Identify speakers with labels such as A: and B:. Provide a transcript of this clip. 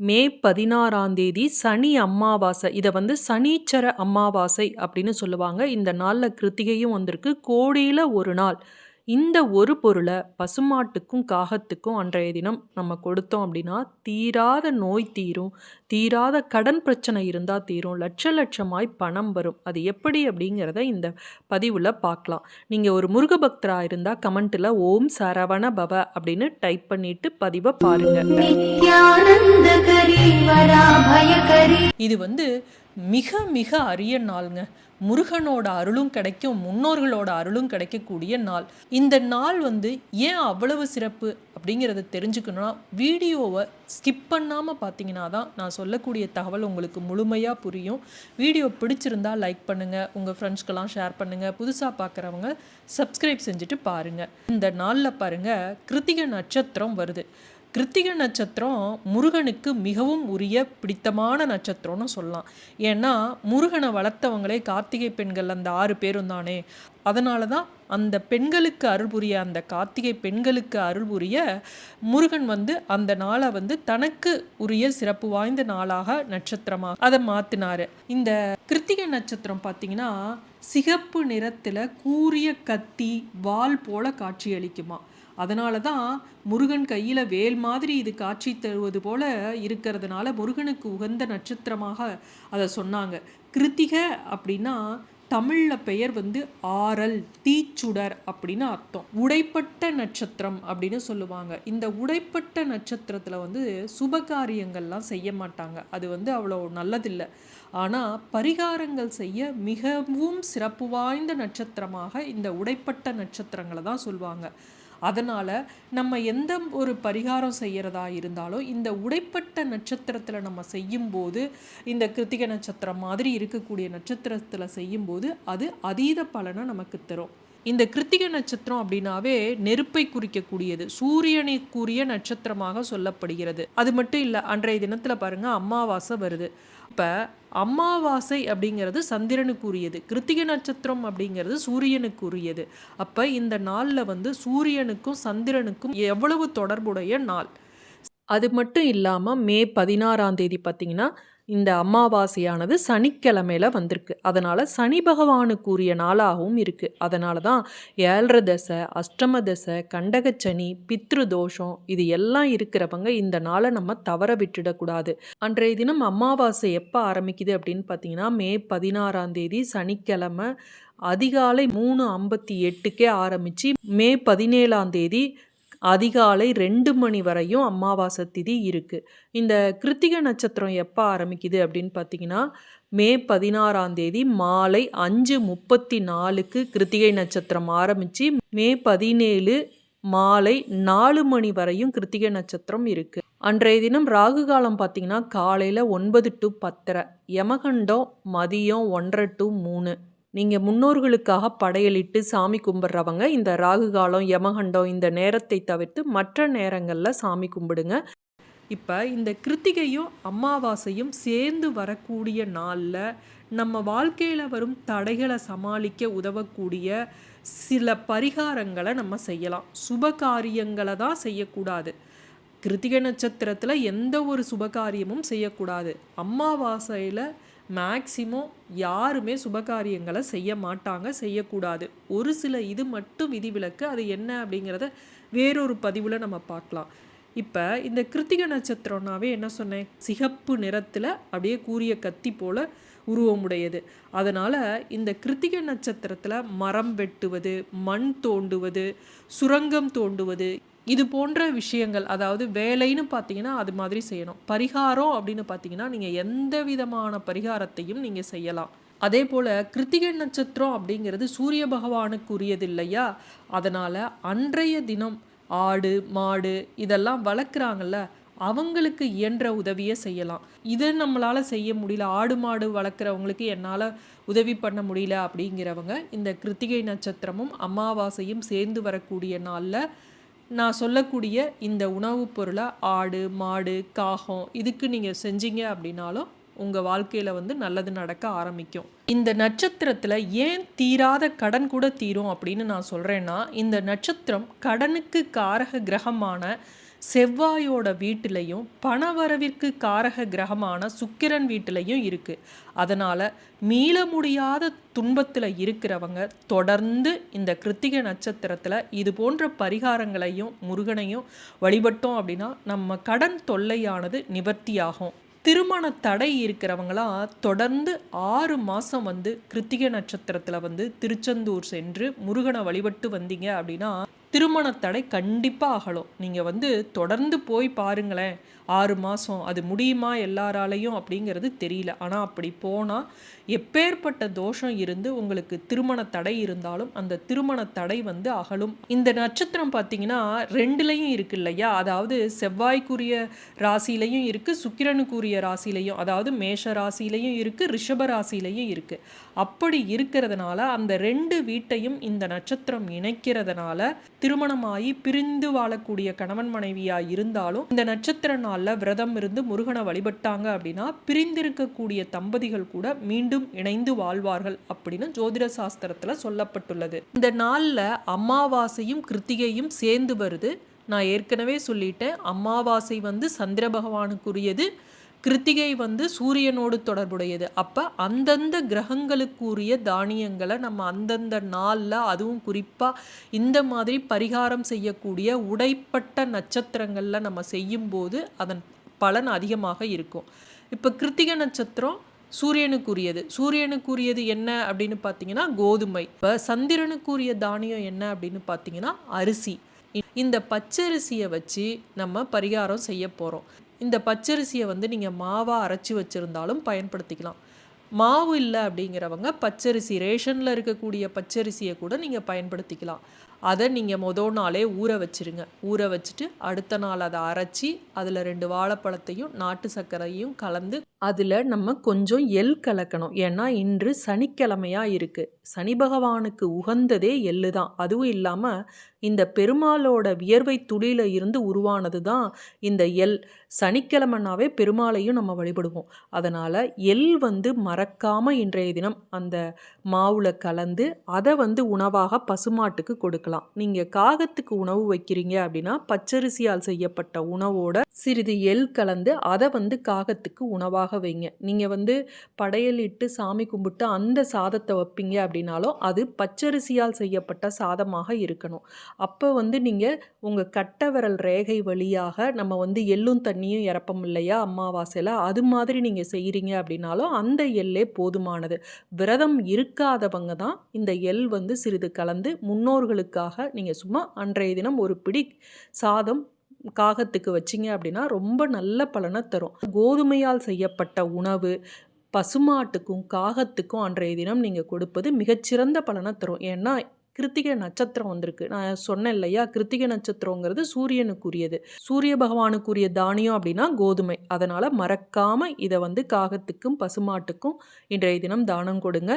A: மே 16ஆம் தேதி சனி அமாவாசை. இத வந்து சனீச்சர அமாவாசை அப்படின்னு சொல்லுவாங்க. இந்த நாள்ல கிருத்திகையும் வந்திருக்கு. கோடியில ஒரு நாள். இந்த ஒரு பொருள பசுமாட்டுக்கும், காகத்துக்கும் அன்றைய தினம் நம்ம கொடுத்தோம் அப்படின்னா, தீராத நோய் தீரும். தீராத கடன் பிரச்சனை இருந்தா தீரும். லட்ச லட்சமாய் பணம் வரும். அது எப்படி அப்படிங்கிறத இந்த பதிவுல பார்க்கலாம். நீங்க ஒரு முருக பக்தரா இருந்தா கமெண்ட்ல ஓம் சரவண பவ அப்படின்னு டைப் பண்ணிட்டு பதிவ பாருங்க. இது வந்து மிக மிக அரிய நாளுங்க. முருகனோட அருளும் கிடைக்கும், முன்னோர்களோட அருளும் கிடைக்கக்கூடிய நாள். இந்த நாள் வந்து ஏன் அவ்வளவு சிறப்பு அப்படிங்கிறத தெரிஞ்சுக்கணும்னா வீடியோவை ஸ்கிப் பண்ணாமல் பார்த்தீங்கன்னா தான் நான் சொல்லக்கூடிய தகவல் உங்களுக்கு முழுமையாக புரியும். வீடியோ பிடிச்சிருந்தா லைக் பண்ணுங்கள், உங்கள் ஃப்ரெண்ட்ஸ்க்கெல்லாம் ஷேர் பண்ணுங்கள், புதுசாக பார்க்குறவங்க சப்ஸ்கிரைப் செஞ்சுட்டு பாருங்கள். இந்த நாளில் பாருங்கள், கிருத்திகை நட்சத்திரம் வருது. கிருத்திகை நட்சத்திரம் முருகனுக்கு மிகவும் உரிய பிடித்தமான நட்சத்திரம்னு சொல்லலாம். ஏன்னா முருகனை வளர்த்தவங்களே கார்த்திகை பெண்கள் அந்த 6 பேரும் தானே. அதனால தான் அந்த பெண்களுக்கு அருள் புரிய, அந்த கார்த்திகை பெண்களுக்கு அருள் புரிய முருகன் வந்து அந்த நாளை வந்து தனக்கு உரிய சிறப்பு வாய்ந்த நாளாக நட்சத்திரமாக அதை மாற்றினார். இந்த கிருத்திகை நட்சத்திரம் பார்த்திங்கன்னா சிகப்பு நிறத்தில் கூரிய கத்தி வால் போல காட்சியளிக்குமா. அதனால தான் முருகன் கையில் வேல் மாதிரி இது காட்சி தருவது போல இருக்கிறதுனால முருகனுக்கு உகந்த நட்சத்திரமாக அதை சொன்னாங்க. கிருத்திகை அப்படின்னா தமிழில் பெயர் வந்து ஆரல், தீச்சுடர் அப்படின்னு அர்த்தம். உடைப்பட்ட நட்சத்திரம் அப்படின்னு சொல்லுவாங்க. இந்த உடைப்பட்ட நட்சத்திரத்தில் வந்து சுபகாரியங்கள்லாம் செய்ய மாட்டாங்க. அது வந்து அவ்வளோ நல்லதில்லை. ஆனால் பரிகாரங்கள் செய்ய மிகவும் சிறப்பு வாய்ந்த நட்சத்திரமாக இந்த உடைப்பட்ட நட்சத்திரங்களை தான் சொல்லுவாங்க. அதனால் நம்ம எந்த ஒரு பரிகாரம் செய்கிறதா இருந்தாலும் இந்த உடைப்பட்ட நட்சத்திரத்தில் நம்ம செய்யும்போது, இந்த கிருத்திகை நட்சத்திரம் மாதிரி இருக்கக்கூடிய நட்சத்திரத்தில் செய்யும்போது அது அதீத பலனை நமக்கு தரும். இந்த கிருத்திகை நட்சத்திரம் அப்படின்னாவே நெருப்பை குறிக்கக்கூடியது, சூரியனுக்குரிய நட்சத்திரமாக சொல்லப்படுகிறது. அது மட்டும் இல்லை, அன்றைய தினத்தில் பாருங்கள் அமாவாசை வருது. இப்போ அமாவாசை அப்படிங்கிறது சந்திரனுக்குரியது, கிருத்திகை நட்சத்திரம் அப்படிங்கிறது சூரியனுக்குரியது. அப்போ இந்த நாளில் வந்து சூரியனுக்கும் சந்திரனுக்கும் எவ்வளவு தொடர்புடைய நாள். அது மட்டும் இல்லாமல் மே 16ஆம் தேதி பார்த்திங்கன்னா இந்த அமாவாசையானது சனிக்கிழமையில வந்திருக்கு. அதனால் சனி பகவானுக்குரிய நாளாகவும் இருக்குது. அதனால தான் 7 தசை, அஷ்டம தசை, கண்டகச்சனி, பித்ரு தோஷம் இது எல்லாம் இருக்கிறவங்க இந்த நாளை நம்ம தவற விட்டுடக்கூடாது. அன்றைய தினம் அமாவாசை எப்போ ஆரம்பிக்குது அப்படின்னு பார்த்தீங்கன்னா மே 16ஆம் தேதி சனிக்கிழமை அதிகாலை 3:58க்கே ஆரம்பித்து மே 17ஆம் தேதி அதிகாலை 2 மணி வரையும் அமாவாசை திதி இருக்குது. இந்த கிருத்திகை நட்சத்திரம் எப்போ ஆரம்பிக்குது அப்படின்னு பார்த்தீங்கன்னா மே 16ஆம் தேதி மாலை 5:34க்கு கிருத்திகை நட்சத்திரம் ஆரம்பித்து மே 17 மாலை 4 மணி வரையும் கிருத்திகை நட்சத்திரம் இருக்குது. அன்றைய தினம் ராகு காலம் பார்த்திங்கன்னா காலையில் 9 to 10:30, யமகண்டம் மதியம் 1:30 to 3. நீங்கள் முன்னோர்களுக்காக படையலிட்டு சாமி கும்பிட்றவங்க இந்த ராகு காலம், யமகண்டம் இந்த நேரத்தை தவிர்த்து மற்ற நேரங்களில் சாமி கும்பிடுங்க. இப்போ இந்த கிருத்திகையும் அமாவாசையும் சேர்ந்து வரக்கூடிய நாளில் நம்ம வாழ்க்கையில் வரும் தடைகளை சமாளிக்க உதவக்கூடிய சில பரிகாரங்களை நம்ம செய்யலாம். சுப காரியங்களை தான் செய்யக்கூடாது. கிருத்திகை நட்சத்திரத்தில் எந்த ஒரு சுபகாரியமும் செய்யக்கூடாது. அமாவாசையில் மேக்சிமம் யாருமே சுபகாரியங்களை செய்ய மாட்டாங்க, செய்யக்கூடாது. ஒரு சில இது மட்டும் விதிவிலக்கு. அது என்ன அப்படிங்கிறத வேறொரு பதிவில் நம்ம பார்க்கலாம். இப்போ இந்த கிருத்திகை நட்சத்திரம்னாவே என்ன சொன்னேன், சிகப்பு நிறத்தில் அப்படியே கூரிய கத்தி போல் உருவமுடையது. அதனால் இந்த கிருத்திகை நட்சத்திரத்தில் மரம் வெட்டுவது, மண் தோண்டுவது, சுரங்கம் தோண்டுவது இது போன்ற விஷயங்கள், அதாவது வேலைன்னு பார்த்தீங்கன்னா அது மாதிரி செய்யணும். பரிகாரம் அப்படின்னு பார்த்தீங்கன்னா நீங்கள் எந்த விதமான பரிகாரத்தையும் நீங்கள் செய்யலாம். அதே போல் கிருத்திகை நட்சத்திரம் அப்படிங்கிறது சூரிய பகவானுக்கு உரியது இல்லையா. அதனால் அன்றைய தினம் ஆடு மாடு இதெல்லாம் வளர்க்குறாங்கல்ல, அவங்களுக்கு இயன்ற உதவியை செய்யலாம். இதை நம்மளால் செய்ய முடியல, ஆடு மாடு வளர்க்குறவங்களுக்கு என்னால் உதவி பண்ண முடியல அப்படிங்கிறவங்க இந்த கிருத்திகை நட்சத்திரமும் அமாவாசையும் சேர்ந்து வரக்கூடிய நாளில் நான் சொல்லக்கூடிய இந்த உணவுப் பொருளை ஆடு மாடு காகம் இதுக்கு நீங்கள் செஞ்சீங்க அப்படின்னாலும் உங்கள் வாழ்க்கையில் வந்து நல்லது நடக்க ஆரம்பிக்கும். இந்த நட்சத்திரத்தில் ஏன் தீராத கடன் கூட தீரும் அப்படின்னு நான் சொல்கிறேன்னா, இந்த நட்சத்திரம் கடனுக்கு காரக கிரகமான செவ்வாயோட வீட்டிலையும் பணவரவிற்கு காரக கிரகமான சுக்கிரன் வீட்டிலையும் இருக்குது. அதனால் மீள முடியாத துன்பத்தில் இருக்கிறவங்க தொடர்ந்து இந்த கிருத்திகை நட்சத்திரத்தில் இது போன்ற பரிகாரங்களையும் முருகனையும் வழிபட்டோம் அப்படின்னா நம்ம கடன் தொல்லையானது நிவர்த்தியாகும். திருமண தடை இருக்கிறவங்களாம் தொடர்ந்து 6 மாதம் கிருத்திகை நட்சத்திரத்தில் திருச்செந்தூர் சென்று முருகனை வழிபட்டு வந்தீங்க அப்படின்னா திருமண தடை கண்டிப்பாக அகலும். நீங்கள் தொடர்ந்து போய் பாருங்களேன், 6 மாதம் அது முடியுமா எல்லாராலையும் அப்படிங்கிறது தெரியல. ஆனால் அப்படி போனால் எப்பேற்பட்ட தோஷம் இருந்து உங்களுக்கு திருமண தடை இருந்தாலும் அந்த திருமண தடை அகலும். இந்த நட்சத்திரம் பார்த்தீங்கன்னா 2லையும் இருக்கு இல்லையா, அதாவது செவ்வாய்க்குரிய ராசியிலையும் இருக்குது, சுக்கிரனுக்குரிய ராசியிலையும், அதாவது மேஷ ராசியிலையும் இருக்குது, ரிஷப ராசியிலையும் இருக்குது. அப்படி இருக்கிறதுனால அந்த 2 வீட்டையும் இந்த நட்சத்திரம் இணைக்கிறதுனால திருமணமாகி பிரிந்து வாழக்கூடிய கணவன் மனைவியாக இருந்தாலும் இந்த நட்சத்திர நாளில் விரதம் இருந்து முருகனை வழிபட்டாங்க அப்படின்னா பிரிந்திருக்கக்கூடிய தம்பதிகள் கூட மீண்டும் இணைந்து வாழ்வார்கள் அப்படின்னு ஜோதிட சாஸ்திரத்தில் சொல்லப்பட்டுள்ளது. இந்த நாளில் அமாவாசையும் கிருத்திகையும் சேர்ந்து வருது. நான் ஏற்கனவே சொல்லிட்டேன், அமாவாசை சந்திர பகவானுக்குரியது, கிருத்திகை சூரியனோடு தொடர்புடையது. அப்போ அந்தந்த கிரகங்களுக்குரிய தானியங்களை நம்ம அந்தந்த நாளில், அதுவும் குறிப்பாக இந்த மாதிரி பரிகாரம் செய்யக்கூடிய உடைப்பட்ட நட்சத்திரங்களில் நம்ம செய்யும்போது அதன் பலன் அதிகமாக இருக்கும். இப்போ கிருத்திகை நட்சத்திரம் சூரியனுக்குரியது என்ன அப்படின்னு பார்த்தீங்கன்னா கோதுமை. இப்போ சந்திரனுக்குரிய தானியம் என்ன அப்படின்னு பார்த்தீங்கன்னா அரிசி. இந்த பச்சரிசியை வச்சு நம்ம பரிகாரம் செய்ய போகிறோம். இந்த பச்சரிசியை நீங்கள் மாவாக அரைச்சி வச்சுருந்தாலும் பயன்படுத்திக்கலாம். மாவு இல்லை அப்படிங்கிறவங்க பச்சரிசி, ரேஷனில் இருக்கக்கூடிய பச்சரிசியை கூட நீங்கள் பயன்படுத்திக்கலாம். அதை நீங்கள் மொதல் நாளே ஊற வச்சுருங்க. ஊற வச்சுட்டு அடுத்த நாள் அதை அரைச்சி அதில் 2 வாழைப்பழத்தையும் நாட்டு சர்க்கரையும் கலந்து அதில் நம்ம கொஞ்சம் எள் கலக்கணும். ஏன்னா இன்று சனிக்கிழமையாக இருக்குது. சனி பகவானுக்கு உகந்ததே எள்ளு தான். அதுவும் இல்லாமல் இந்த பெருமாளோட வியர்வை துளியில் இருந்து உருவானது தான் இந்த எள். சனிக்கிழமைனாவே பெருமாளையும் நம்ம வழிபடுவோம். அதனால் எள் மறக்காமல் இன்றைய தினம் அந்த மாவில் கலந்து அதை உணவாக பசுமாட்டுக்கு கொடுக்கலாம். நீங்கள் காகத்துக்கு உணவு வைக்கிறீங்க அப்படின்னா பச்சரிசியால் செய்யப்பட்ட உணவோட சிறிது எள் கலந்து அதை காகத்துக்கு உணவாக வைங்க. நீங்கள் படையலிட்டு சாமி கும்பிட்டு அந்த சாதத்தை வைப்பீங்க அப்படின்னாலும் அது பச்சரிசியால் செய்யப்பட்ட சாதமாக இருக்கணும். அப்போ நீங்கள் உங்கள் கட்டை விரல் ரேகை வழியாக நம்ம எள்ளும் தண்ணியும் இறப்போம் இல்லையா அமாவாசையில், அது மாதிரி நீங்கள் செய்கிறீங்க அப்படின்னாலும் அந்த எள்ளே போதுமானது. விரதம் இருக்காதவங்க தான் இந்த எள் சிறிது கலந்து முன்னோர்களுக்காக நீங்கள் சும்மா அன்றைய தினம் ஒரு பிடி சாதம் காகத்துக்கு வச்சிங்க அப்படின்னா ரொம்ப நல்ல பலனை தரும். கோதுமையால் செய்யப்பட்ட உணவு பசுமாட்டுக்கும் காகத்துக்கும் அன்றைய தினம் நீங்கள் கொடுப்பது மிகச்சிறந்த பலனை தரும். ஏன்னா கிருத்திகை நட்சத்திரம் வந்திருக்கு. நான் சொன்னேன் இல்லையா, கிருத்திகை நட்சத்திரங்கிறது சூரியனுக்குரியது. சூரிய பகவானுக்குரிய தானியம் அப்படின்னா கோதுமை. அதனால் மறக்காமல் இதை காகத்துக்கும் பசுமாட்டுக்கும் இன்றைய தினம் தானம் கொடுங்க.